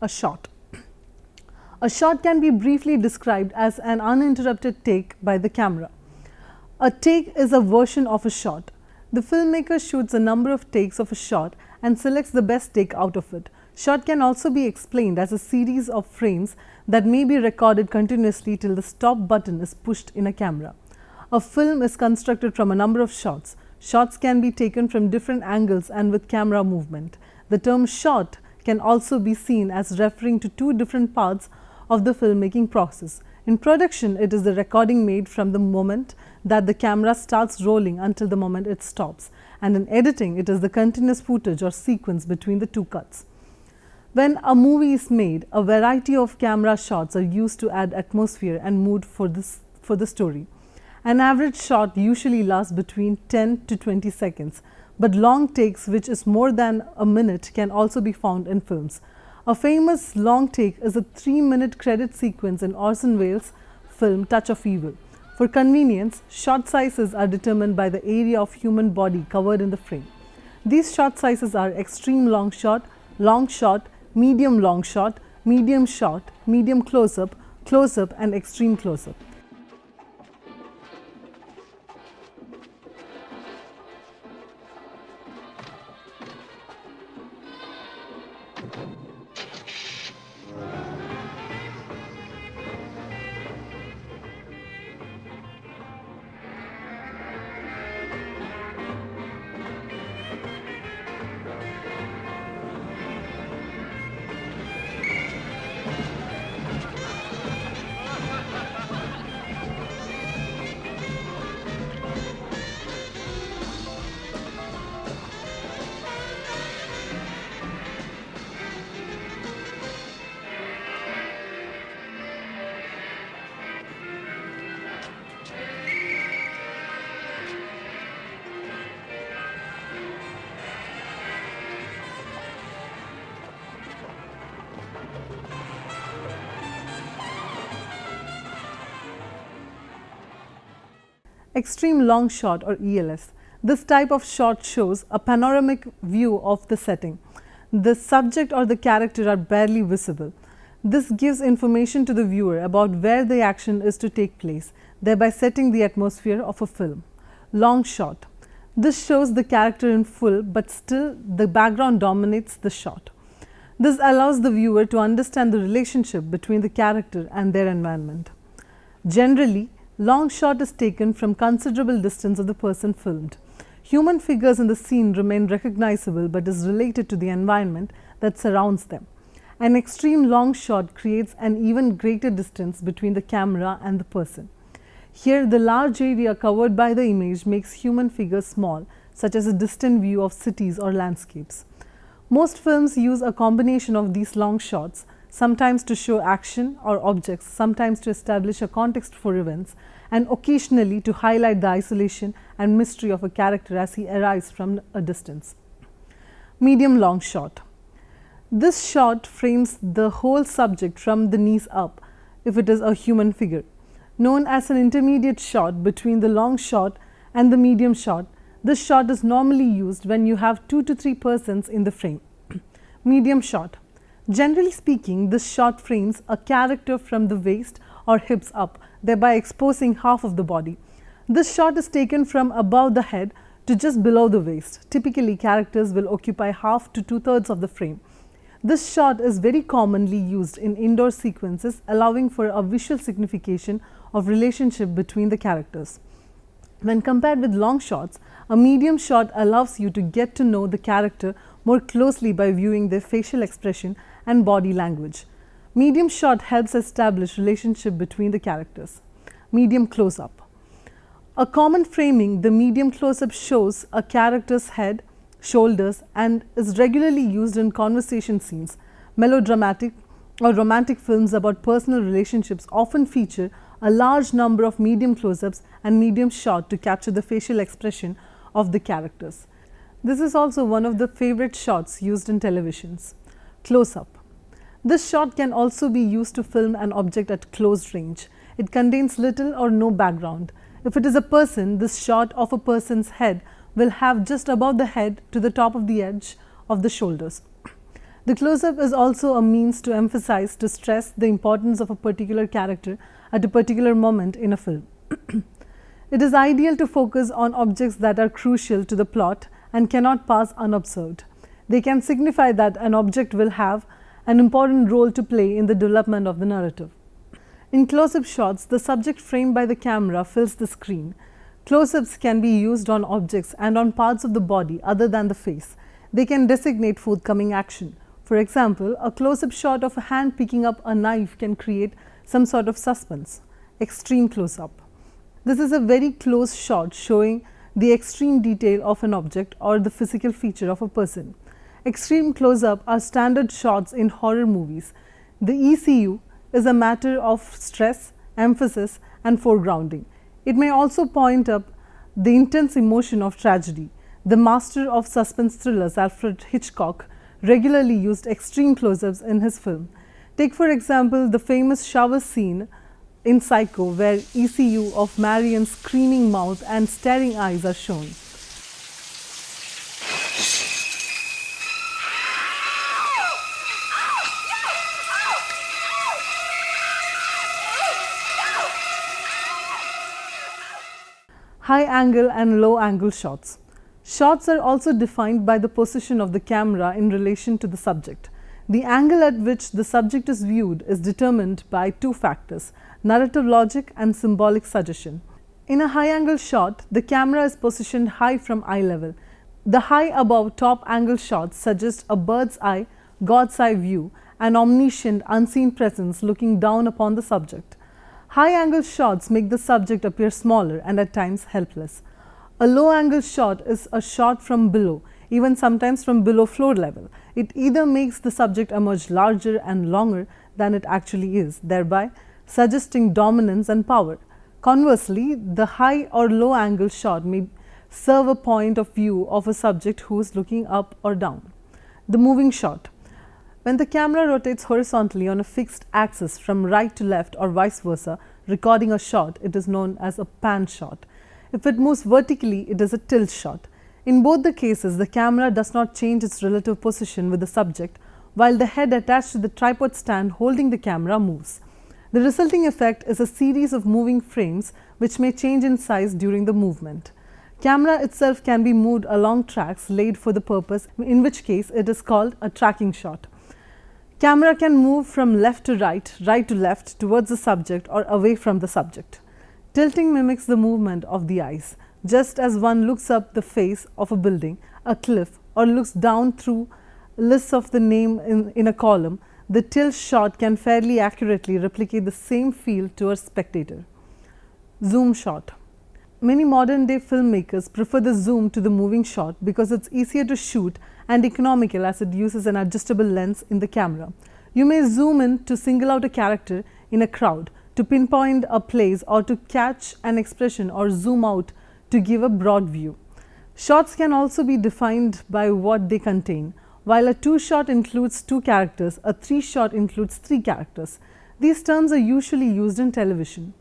A shot. A shot can be briefly described as an uninterrupted take by the camera. A take is a version of a shot. The filmmaker shoots a number of takes of a shot and selects the best take out of it. Shot can also be explained as a series of frames that may be recorded continuously till the stop button is pushed in a camera. A film is constructed from a number of shots. Shots can be taken from different angles and with camera movement. The term shot can also be seen as referring to two different parts of the filmmaking process. In production, it is the recording made from the moment that the camera starts rolling until the moment it stops. And in editing, it is the continuous footage or sequence between the two cuts. When a movie is made, a variety of camera shots are used to add atmosphere and mood for the story. An average shot usually lasts between 10 to 20 seconds, but long takes, which is more than a minute, can also be found in films. A famous long take is a 3-minute credit sequence in Orson Welles' film Touch of Evil. For convenience, shot sizes are determined by the area of human body covered in the frame. These shot sizes are extreme long shot, medium long shot, medium close-up, and extreme close-up. Extreme long shot or ELS. This type of shot shows a panoramic view of the setting. The subject or the character are barely visible. This gives information to the viewer about where the action is to take place, thereby setting the atmosphere of a film. Long shot. This shows the character in full, but still the background dominates the shot. This allows the viewer to understand the relationship between the character and their environment. Generally, long shot is taken from considerable distance of the person filmed. Human figures in the scene remain recognizable but is related to the environment that surrounds them. An extreme long shot creates an even greater distance between the camera and the person. Here, the large area covered by the image makes human figures small, such as a distant view of cities or landscapes. Most films use a combination of these long shots, sometimes to show action or objects, sometimes to establish a context for events, and occasionally to highlight the isolation and mystery of a character as he arrives from a distance. Medium long shot. This shot frames the whole subject from the knees up, if it is a human figure. Known as an intermediate shot between the long shot and the medium shot, this shot is normally used when you have 2 to 3 persons in the frame. Medium shot. Generally speaking, this shot frames a character from the waist or hips up, thereby exposing half of the body. This shot is taken from above the head to just below the waist. Typically, characters will occupy half to 2/3 of the frame. This shot is very commonly used in indoor sequences, allowing for a visual signification of relationship between the characters. When compared with long shots, a medium shot allows you to get to know the character more closely by viewing their facial expression and body language. Medium shot helps establish relationship between the characters. Medium close-up. A common framing, the medium close-up shows a character's head, shoulders, and is regularly used in conversation scenes. Melodramatic or romantic films about personal relationships often feature a large number of medium close-ups and medium shot to capture the facial expression of the characters. This is also one of the favorite shots used in televisions. Close-up. This shot can also be used to film an object at close range. It contains little or no background. If it is a person, this shot of a person's head will have just above the head to the top of the edge of the shoulders. The close-up is also a means to emphasize, to stress the importance of a particular character at a particular moment in a film. It is ideal to focus on objects that are crucial to the plot and cannot pass unobserved. They can signify that an object will have an important role to play in the development of the narrative. In close-up shots, the subject framed by the camera fills the screen. Close-ups can be used on objects and on parts of the body other than the face. They can designate forthcoming action. For example, a close-up shot of a hand picking up a knife can create some sort of suspense. Extreme close-up. This is a very close shot showing the extreme detail of an object or the physical feature of a person. Extreme close-up are standard shots in horror movies. The ECU is a matter of stress, emphasis, and foregrounding. It may also point up the intense emotion of tragedy. The master of suspense thrillers, Alfred Hitchcock, regularly used extreme close-ups in his film. Take for example the famous shower scene in Psycho, where ECU of Marion's screaming mouth and staring eyes are shown. High angle and low angle shots. Shots are also defined by the position of the camera in relation to the subject. The angle at which the subject is viewed is determined by two factors: narrative logic and symbolic suggestion. In a high angle shot, the camera is positioned high from eye level. The high above top angle shots suggest a bird's eye, God's eye view, an omniscient unseen presence looking down upon the subject. High angle shots make the subject appear smaller and at times helpless. A low angle shot is a shot from below, even sometimes from below floor level. It either makes the subject emerge larger and longer than it actually is, thereby suggesting dominance and power. Conversely, the high or low angle shot may serve a point of view of a subject who is looking up or down. The moving shot. When the camera rotates horizontally on a fixed axis from right to left or vice versa, recording a shot, it is known as a pan shot. If it moves vertically, it is a tilt shot. In both the cases, the camera does not change its relative position with the subject, while the head attached to the tripod stand holding the camera moves. The resulting effect is a series of moving frames which may change in size during the movement. Camera itself can be moved along tracks laid for the purpose, in which case it is called a tracking shot. Camera can move from left to right, right to left, towards the subject or away from the subject. Tilting mimics the movement of the eyes. Just as one looks up the face of a building, a cliff, or looks down through lists of the name in a column, the tilt shot can fairly accurately replicate the same feel to a spectator. Zoom shot. Many modern day filmmakers prefer the zoom to the moving shot because it's easier to shoot and economical as it uses an adjustable lens in the camera. You may zoom in to single out a character in a crowd, to pinpoint a place, or to catch an expression, or zoom out to give a broad view. Shots can also be defined by what they contain. While a two-shot includes two characters, a three-shot includes three characters. These terms are usually used in television.